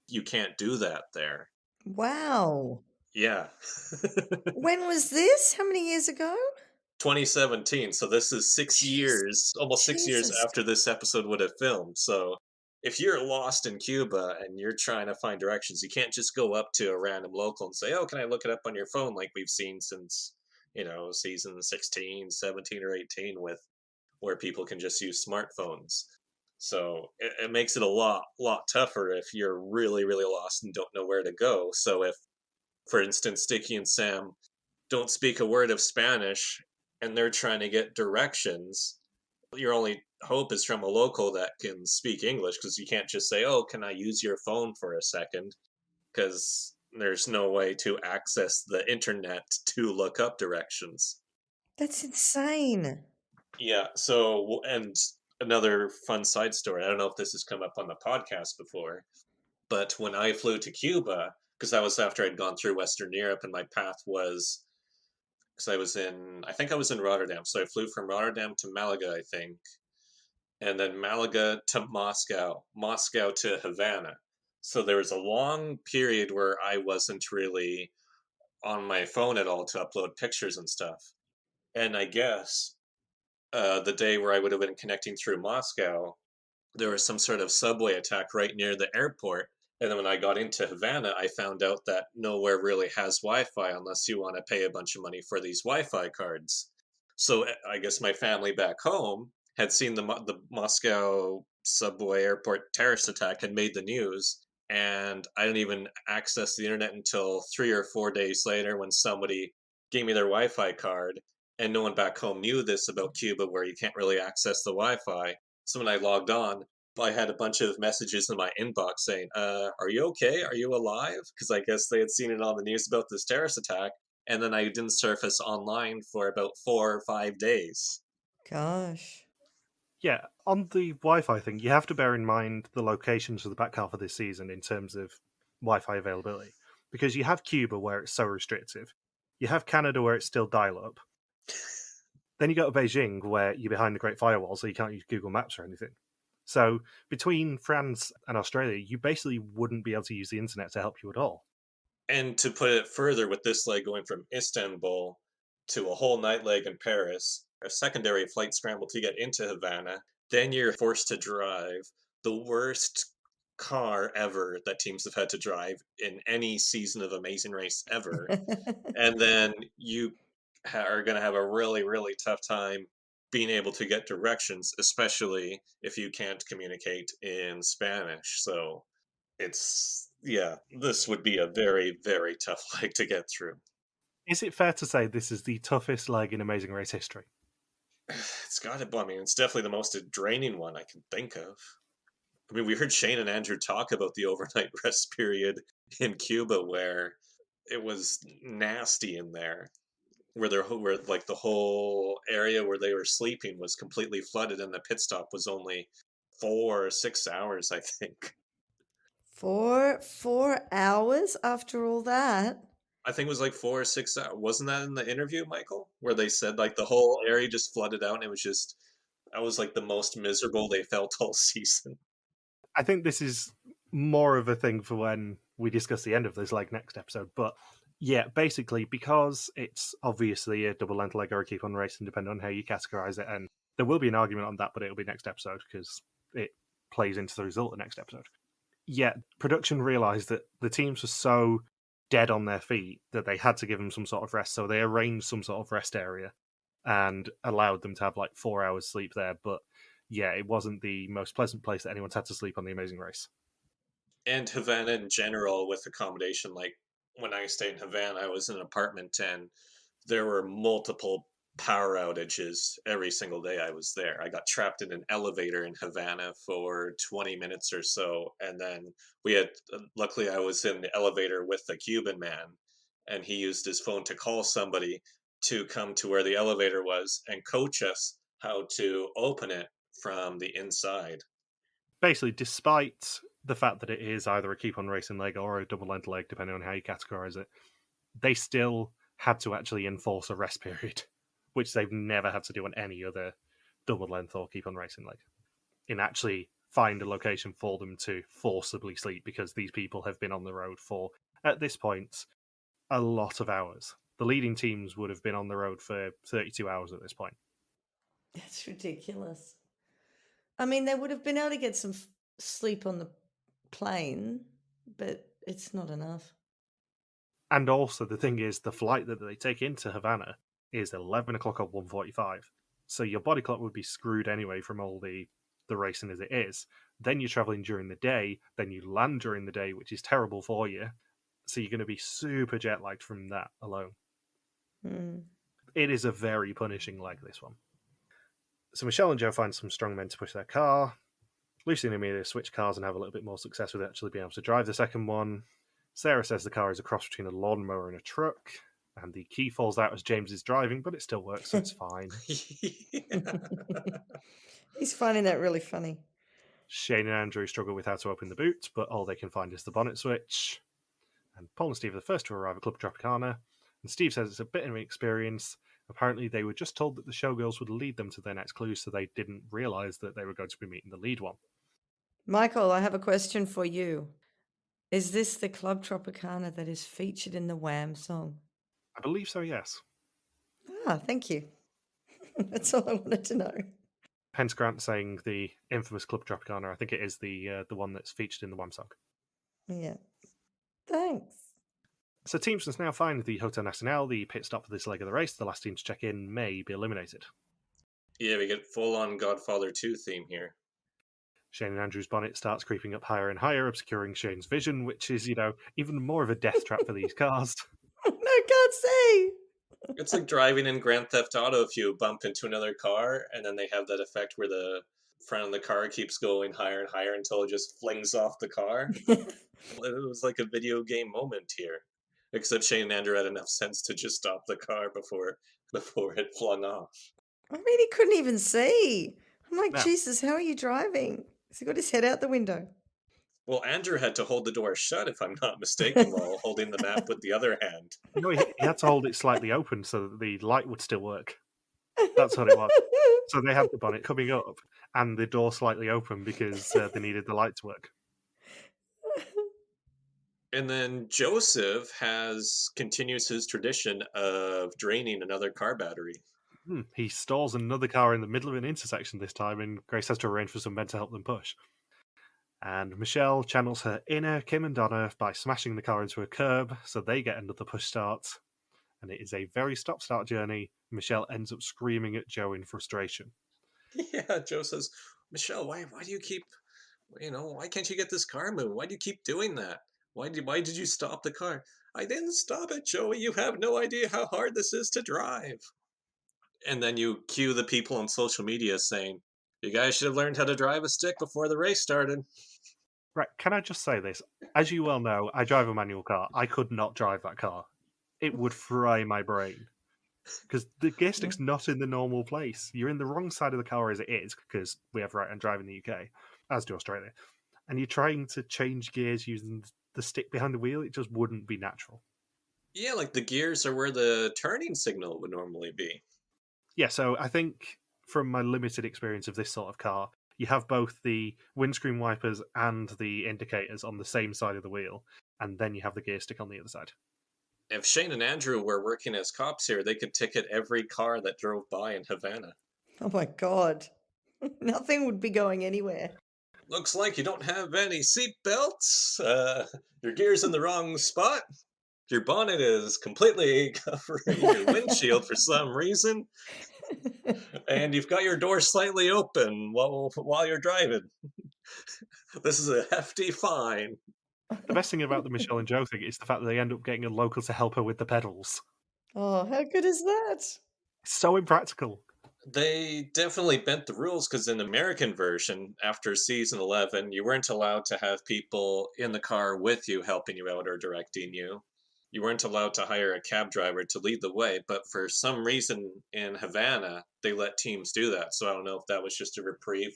B: You can't do that there.
C: Wow.
B: Yeah.
C: When was this? How many years ago?
B: 2017. So this is 6 years, almost 6 years
C: Jesus.
B: after this episode would have filmed. So if you're lost in Cuba and you're trying to find directions, you can't just go up to a random local and say, oh, can I look it up on your phone, like we've seen since, season 16, 17, or 18, with where people can just use smartphones. So it makes it a lot tougher if you're really, really lost and don't know where to go. So if, for instance, Sticky and Sam don't speak a word of Spanish and they're trying to get directions, your only hope is from a local that can speak English, because you can't just say, oh, can I use your phone for a second? Because there's no way to access the internet to look up directions.
C: That's insane.
B: Yeah, so, and another fun side story, I don't know if this has come up on the podcast before, but when I flew to Cuba, because that was after I'd gone through Western Europe, and my path was, because I think I was in Rotterdam, so I flew from Rotterdam to Malaga, I think, and then Malaga to Moscow, Moscow to Havana. So there was a long period where I wasn't really on my phone at all to upload pictures and stuff. And I guess the day where I would have been connecting through Moscow, there was some sort of subway attack right near the airport. And then when I got into Havana, I found out that nowhere really has Wi-Fi unless you want to pay a bunch of money for these Wi-Fi cards. So I guess my family back home had seen the Moscow subway airport terrorist attack, had made the news, and I didn't even access the internet until 3 or 4 days later when somebody gave me their Wi-Fi card, and no one back home knew this about Cuba, where you can't really access the Wi-Fi. So when I logged on, I had a bunch of messages in my inbox saying, are you okay? Are you alive? Because I guess they had seen it on the news about this terrorist attack. And then I didn't surface online for about 4 or 5 days.
C: Gosh.
D: Yeah, on the Wi-Fi thing, you have to bear in mind the locations of the back half of this season in terms of Wi-Fi availability. Because you have Cuba, where it's so restrictive. You have Canada, where it's still dial-up. Then you go to Beijing, where you're behind the Great Firewall, so you can't use Google Maps or anything. So between France and Australia, you basically wouldn't be able to use the internet to help you at all.
B: And to put it further, with this leg going from Istanbul to a whole night leg in Paris, a secondary flight scramble to get into Havana, then you're forced to drive the worst car ever that teams have had to drive in any season of Amazing Race ever. And then you are going to have a really, really tough time being able to get directions, especially if you can't communicate in Spanish. So this would be a very, very tough leg to get through.
D: Is it fair to say this is the toughest leg in Amazing Race history?
B: It's got to, I mean, it's definitely the most draining one I can think of. I mean, we heard Shane and Andrew talk about the overnight rest period in Cuba where it was nasty in there. Where like the whole area where they were sleeping was completely flooded, and the pit stop was only 4 or 6 hours, I think.
C: 4 hours after all that?
B: I think it was like 4 or 6 hours. Wasn't that in the interview, Michael, where they said like the whole area just flooded out, and it was just that was like the most miserable they felt all season.
D: I think this is more of a thing for when we discuss the end of this leg next episode, but yeah, basically, because it's obviously a double length leg or a keep on racing, depending on how you categorize it, and there will be an argument on that, but it'll be next episode because it plays into the result of the next episode. Yeah, production realized that the teams were so dead on their feet that they had to give them some sort of rest, so they arranged some sort of rest area and allowed them to have like 4 hours sleep there, but yeah, it wasn't the most pleasant place that anyone's had to sleep on the Amazing Race.
B: And Havana in general, with accommodation, like when I stayed in Havana, I was in an apartment, and there were multiple power outages every single day I was there. I got trapped in an elevator in Havana for 20 minutes or so, and then luckily I was in the elevator with the Cuban man, and he used his phone to call somebody to come to where the elevator was and coach us how to open it from the inside.
D: Basically, despite the fact that it is either a keep on racing leg or a double length leg, depending on how you categorize it, they still had to actually enforce a rest period, which they've never had to do on any other double length or keep on racing leg. In actually find a location for them to forcibly sleep, because these people have been on the road for, at this point, a lot of hours. The leading teams would have been on the road for 32 hours at this point.
C: That's ridiculous. I mean, they would have been able to get some sleep on the plane, but it's not enough.
D: And also, the thing is, the flight that they take into Havana is 11 o'clock at 1:45. So your body clock would be screwed anyway from all the racing as it is. Then you're traveling during the day, then you land during the day, which is terrible for you. So you're going to be super jet lagged from that alone. It is a very punishing leg, this one. So Michelle and Joe find some strong men to push their car. Lucy and Amelia switch cars and have a little bit more success with actually being able to drive the second one. Sarah says the car is a cross between a lawnmower and a truck, and the key falls out as James is driving, but it still works, so it's fine.
C: He's finding that really funny.
D: Shane and Andrew struggle with how to open the boot, but all they can find is the bonnet switch. And Paul and Steve are the first to arrive at Club Tropicana, and Steve says it's a bit of an experience. Apparently, they were just told that the showgirls would lead them to their next clue, so they didn't realise that they were going to be meeting the lead one.
C: Michael, I have a question for you. Is this the Club Tropicana that is featured in the Wham song?
D: I believe so, yes.
C: Ah, thank you. That's all I wanted to know.
D: Hence Grant saying the infamous Club Tropicana. I think it is the one that's featured in the Wham song.
C: Yeah. Thanks.
D: So teams must now find the Hotel Nacional, the pit stop for this leg of the race. The last team to check in may be eliminated.
B: Yeah, we get full-on Godfather 2 theme here.
D: Shane and Andrew's bonnet starts creeping up higher and higher, obscuring Shane's vision, which is, even more of a death trap for these cars.
C: No, I can't see.
B: It's like driving in Grand Theft Auto if you bump into another car, and then they have that effect where the front of the car keeps going higher and higher until it just flings off the car. It was like a video game moment here. Except Shane and Andrew had enough sense to just stop the car before it flung off.
C: I mean, he couldn't even see. I'm like,
D: No.
C: Jesus, how are you driving? Has he got his head out the window?
B: Well, Andrew had to hold the door shut, if I'm not mistaken, while holding the map with the other hand.
D: No, he had to hold it slightly open so that the light would still work. That's what it was. So they had the bonnet coming up and the door slightly open because they needed the light to work.
B: And then Joseph continues his tradition of draining another car battery.
D: He stalls another car in the middle of an intersection this time, and Grace has to arrange for some men to help them push. And Michelle channels her inner Kim and Donna by smashing the car into a curb, so they get another push start. And it is a very stop-start journey. Michelle ends up screaming at Joe in frustration.
B: Yeah, Joe says, Michelle, why do you keep, why can't you get this car moving? Why do you keep doing that? Why did you stop the car? I didn't stop it, Joey. You have no idea how hard this is to drive. And then you cue the people on social media saying, you guys should have learned how to drive a stick before the race started.
D: Right, can I just say this? As you well know, I drive a manual car. I could not drive that car. It would fry my brain. Because the gear stick's not in the normal place. You're in the wrong side of the car as it is, because we have right-hand drive in the UK, as do Australia. And you're trying to change gears using the stick behind the wheel, it just wouldn't be natural.
B: Yeah, like the gears are where the turning signal would normally be.
D: Yeah, so I think from my limited experience of this sort of car, you have both the windscreen wipers and the indicators on the same side of the wheel, and then you have the gear stick on the other side.
B: If Shane and Andrew were working as cops here, they could ticket every car that drove by in Havana.
C: Oh my God. Nothing would be going anywhere.
B: Looks like you don't have any seat belts. Your gear's in the wrong spot. Your bonnet is completely covering your windshield for some reason. And you've got your door slightly open while you're driving. This is a hefty fine.
D: The best thing about the Michelle and Joe thing is the fact that they end up getting a local to help her with the pedals.
C: Oh, how good is that?
D: It's so impractical.
B: They definitely bent the rules because in the American version, after season 11, you weren't allowed to have people in the car with you helping you out or directing you. You weren't allowed to hire a cab driver to lead the way, but for some reason in Havana, they let teams do that. So I don't know if that was just a reprieve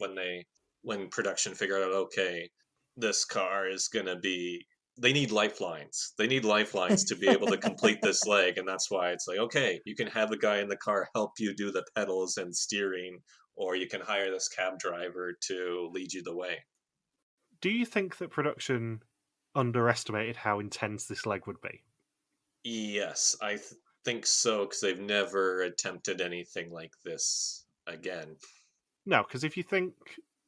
B: when production figured out, okay, this car is going to be, they need lifelines. They need lifelines to be able to complete this leg. And that's why it's like, okay, you can have a guy in the car help you do the pedals and steering, or you can hire this cab driver to lead you the way.
D: Do you think that production underestimated how intense this leg would be?
B: Yes, I think so, because they've never attempted anything like this again.
D: No, because if you think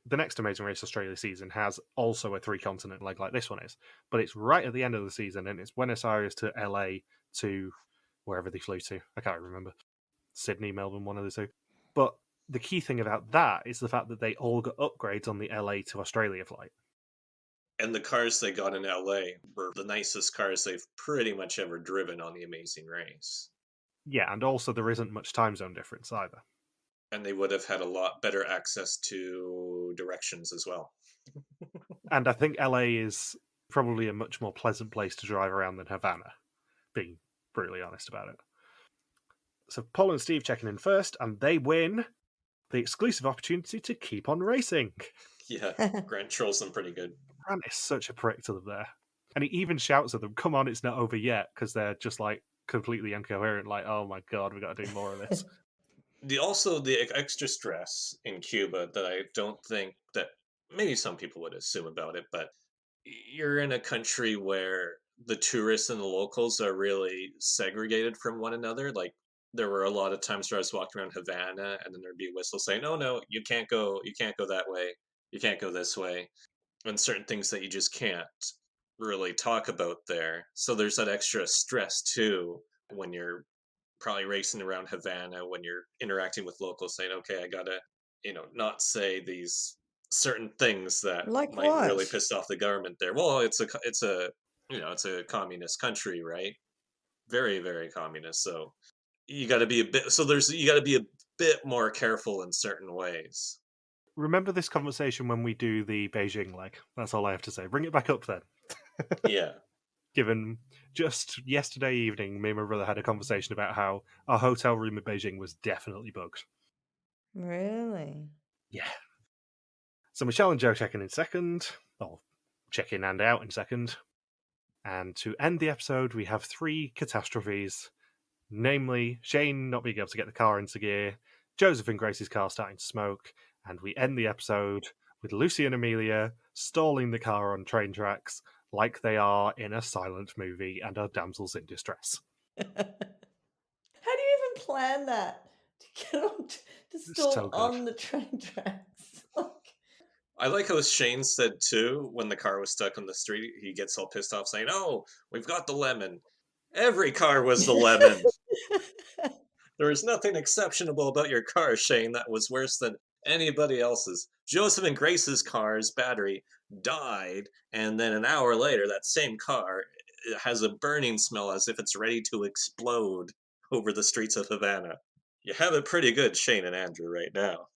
D: the next Amazing Race Australia season has also a 3-continent leg like this one is, but it's right at the end of the season, and it's Buenos Aires to LA to wherever they flew to. I can't remember. Sydney, Melbourne, one of the two. But the key thing about that is the fact that they all got upgrades on the LA to Australia flight.
B: And the cars they got in LA were the nicest cars they've pretty much ever driven on the Amazing Race.
D: Yeah, and also there isn't much time zone difference either.
B: And they would have had a lot better access to directions as well.
D: And I think LA is probably a much more pleasant place to drive around than Havana, being brutally honest about it. So Paul and Steve checking in first, and they win the exclusive opportunity to keep on racing.
B: Yeah, Grant trolls them pretty good.
D: Grant is such a prick to them there. And he even shouts at them, come on, it's not over yet, because they're just like completely incoherent, like, oh my god, we got to do more of this.
B: Also, the extra stress in Cuba that I don't think that maybe some people would assume about it, but you're in a country where the tourists and the locals are really segregated from one another. Like, there were a lot of times where I was walking around Havana and then there'd be a whistle saying, oh no, you can't go that way, you can't go this way, and certain things that you just can't really talk about there. So there's that extra stress too when you're probably racing around Havana, when you're interacting with locals saying, okay, I gotta, not say these certain things that
C: Like
B: might
C: what?
B: really piss off the government there. Well, it's a communist country, right? Very, very communist. So you got to be a bit more careful in certain ways.
D: Remember this conversation when we do the Beijing leg. That's all I have to say. Bring it back up then.
B: Yeah.
D: Given just yesterday evening, me and my brother had a conversation about how our hotel room in Beijing was definitely bugged.
C: Really?
D: Yeah. So Michelle and Joe check in second, or check in and out in second. And to end the episode, we have 3 catastrophes, namely Shane not being able to get the car into gear, Joseph and Grace's car starting to smoke, and we end the episode with Lucy and Amelia stalling the car on train tracks like they are in a silent movie and are damsels in distress.
C: How do you even plan that? To get on to
D: It's
C: stall
D: so good.
C: on the train tracks?
B: I like how Shane said too, when the car was stuck on the street, he gets all pissed off saying, "Oh, we've got the lemon." Every car was the lemon. There was nothing exceptional about your car, Shane, that was worse than anybody else's. Joseph and Grace's car's battery died, and then an hour later, that same car has a burning smell as if it's ready to explode over the streets of Havana. You have it pretty good, Shane and Andrew, right now.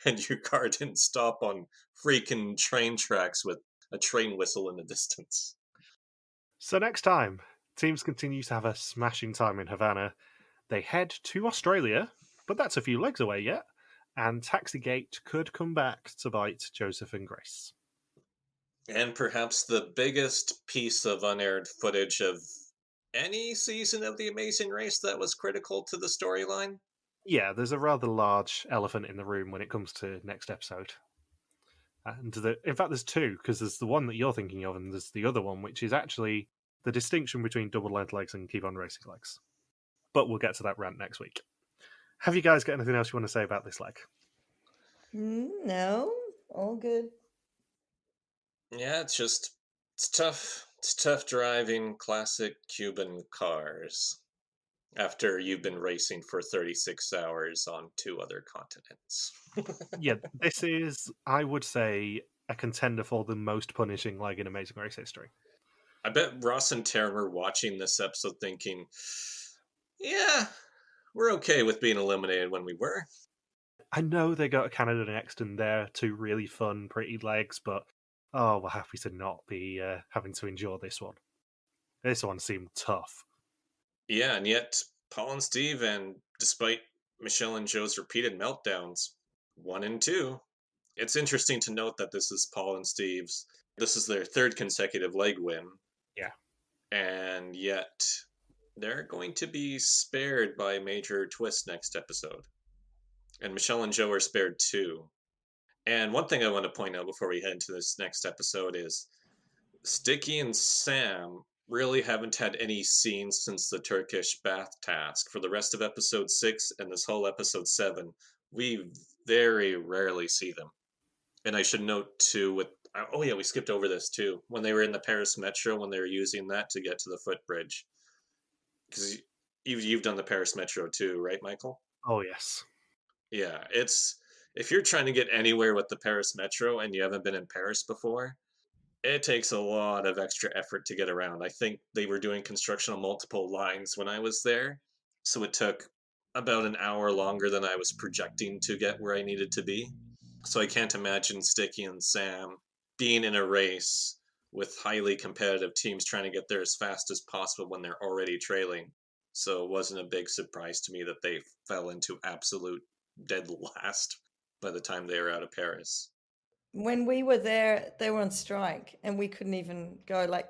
B: And your car didn't stop on freaking train tracks with a train whistle in the distance.
D: So next time, teams continue to have a smashing time in Havana. They head to Australia, but that's a few legs away yet, and Taxigate could come back to bite Joseph and Grace.
B: And perhaps the biggest piece of unaired footage of any season of The Amazing Race that was critical to the storyline?
D: Yeah, there's a rather large elephant in the room when it comes to next episode. And in fact, there's 2, because there's the one that you're thinking of, and there's the other one, which is actually the distinction between double-length legs and keep on racing legs. But we'll get to that rant next week. Have you guys got anything else you want to say about this leg?
C: No, all good.
B: Yeah, it's tough. It's tough driving classic Cuban cars after you've been racing for 36 hours on 2 other continents.
D: Yeah, this is, I would say, a contender for the most punishing leg in Amazing Race history.
B: I bet Ross and Taryn were watching this episode thinking, yeah, we're okay with being eliminated when we were.
D: I know they got Canada next and they're 2 really fun, pretty legs, but we're happy to not be having to endure this one. This one seemed tough.
B: Yeah, and yet Paul and Steve, and despite Michelle and Joe's repeated meltdowns, 1 and 2, it's interesting to note that this is Paul and Steve's. This is their 3rd consecutive leg win.
D: Yeah.
B: And yet they're going to be spared by a major twist next episode. And Michelle and Joe are spared too. And one thing I want to point out before we head into this next episode is Sticky and Sam really haven't had any scenes since the Turkish bath task. For the rest of episode 6 and this whole episode 7, we very rarely see them. And I should note too, we skipped over this too. When they were in the Paris Metro, when they were using that to get to the footbridge. Because you've done the Paris Metro too, right, Michael?
D: Oh, yes.
B: Yeah, if you're trying to get anywhere with the Paris Metro and you haven't been in Paris before, it takes a lot of extra effort to get around. I think they were doing construction on multiple lines when I was there, so it took about an hour longer than I was projecting to get where I needed to be. So I can't imagine Sticky and Sam being in a race with highly competitive teams trying to get there as fast as possible when they're already trailing. So it wasn't a big surprise to me that they fell into absolute dead last by the time they were out of Paris.
C: When we were there, they were on strike and we couldn't even go. Like,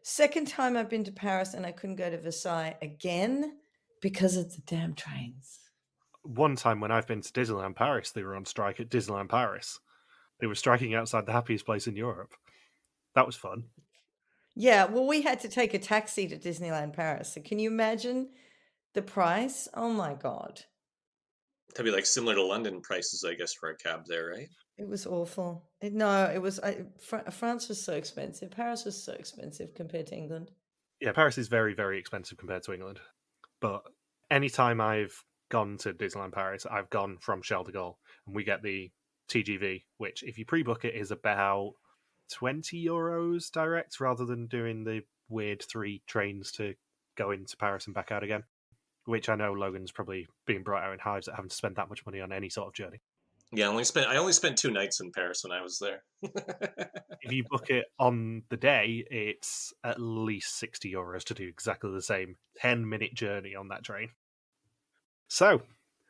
C: second time I've been to Paris and I couldn't go to Versailles again because of the damn trains.
D: One time when I've been to Disneyland Paris, they were on strike at Disneyland Paris. They were striking outside the happiest place in Europe. That was fun.
C: Yeah, well, we had to take a taxi to Disneyland Paris. So can you imagine the price? Oh my God.
B: That'd be like similar to London prices, I guess, for a cab there, right?
C: It was awful. France was so expensive. Paris was so expensive compared to England.
D: Yeah, Paris is very, very expensive compared to England. But anytime I've gone to Disneyland Paris, I've gone from Charles de Gaulle, and we get the TGV, which, if you pre-book it, is about €20 direct, rather than doing the weird 3 trains to go into Paris and back out again, which I know Logan's probably being brought out in hives at having to spend that much money on any sort of journey.
B: Yeah, I only spent 2 nights in Paris when I was there.
D: If you book it on the day, it's at least €60 to do exactly the same 10-minute journey on that train. So,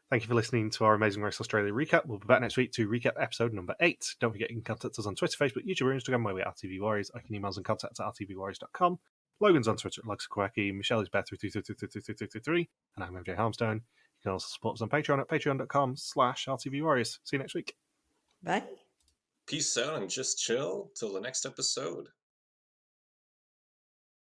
D: thank you for listening to our Amazing Race Australia recap. We'll be back next week to recap episode number 8. Don't forget you can contact us on Twitter, Facebook, YouTube, or Instagram where we are RTV Warriors. I can email us and contact at rtvwarriors.com. Logan's on Twitter at LuxQuacky. Michelle is Beth3333333. And I'm MJ Harmstone. You can also support us on Patreon at patreon.com/RTV Warriors. See you next week.
C: Bye.
B: Peace out and just chill till the next episode.